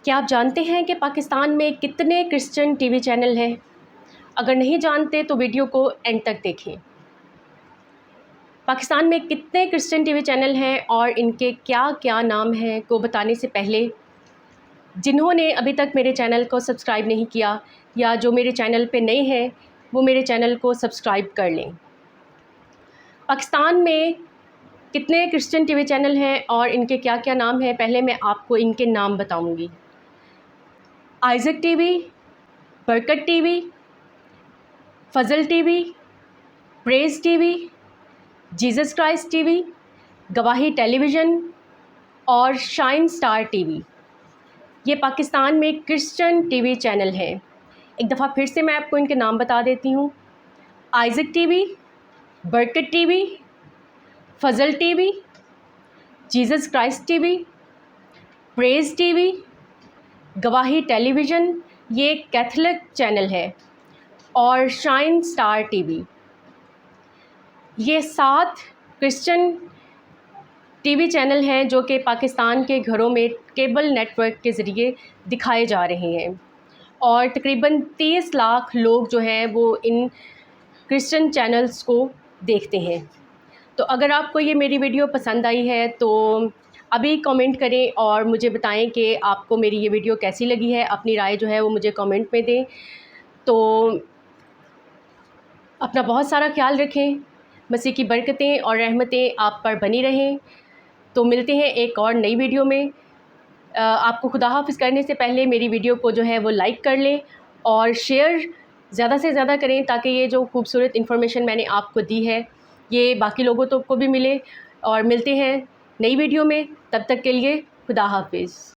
क्या आप जानते हैं कि पाकिस्तान में कितने क्रिश्चियन टीवी चैनल हैं? अगर नहीं जानते तो वीडियो को एंड तक देखें। पाकिस्तान में कितने क्रिश्चियन टीवी चैनल हैं और इनके क्या-क्या नाम हैं को बताने से पहले जिन्होंने अभी तक मेरे चैनल को सब्सक्राइब नहीं किया या जो मेरे चैनल पे नए हैं, वो मेरे चैनल को सब्सक्राइब कर लें। पाकिस्तान में कितने क्रिश्चियन टीवी चैनल हैं और इनके क्या-क्या नाम हैं, पहले मैं आपको इनके नाम बताऊँगी। Isaac TV, Barkat TV, Fazal TV, Praise TV, Jesus Christ TV, Gawahi television और शाइन स्टार टीवी। ये पाकिस्तान में क्रिश्चियन टीवी चैनल हैं। एक दफ़ा फिर से मैं आपको इनके नाम बता देती हूँ। Isaac TV, Barkat TV, Fazal TV, Jesus Christ TV, Praise TV, Gawahi television, ये कैथलिक चैनल है, और शाइन स्टार टीवी। ये 7 क्रिश्चियन टीवी चैनल हैं जो कि पाकिस्तान के घरों में केबल नेटवर्क के ज़रिए दिखाए जा रहे हैं, और तकरीबन 30 लाख लोग जो हैं वो इन क्रिश्चियन चैनल्स को देखते हैं। तो अगर आपको ये मेरी वीडियो पसंद आई है तो अभी कमेंट करें और मुझे बताएं कि आपको मेरी ये वीडियो कैसी लगी है। अपनी राय जो है वो मुझे कमेंट में दें। तो अपना बहुत सारा ख्याल रखें। मसीह की बरकतें और रहमतें आप पर बनी रहें। तो मिलते हैं एक और नई वीडियो में। आपको खुदा हाफ़िज़ करने से पहले मेरी वीडियो को जो है वो लाइक कर लें और शेयर ज़्यादा से ज़्यादा करें, ताकि ये जो खूबसूरत इन्फॉर्मेशन मैंने आपको दी है ये बाकी लोगों को भी मिले। और मिलते हैं नई वीडियो में, तब तक के लिए खुदा हाफ़िज़।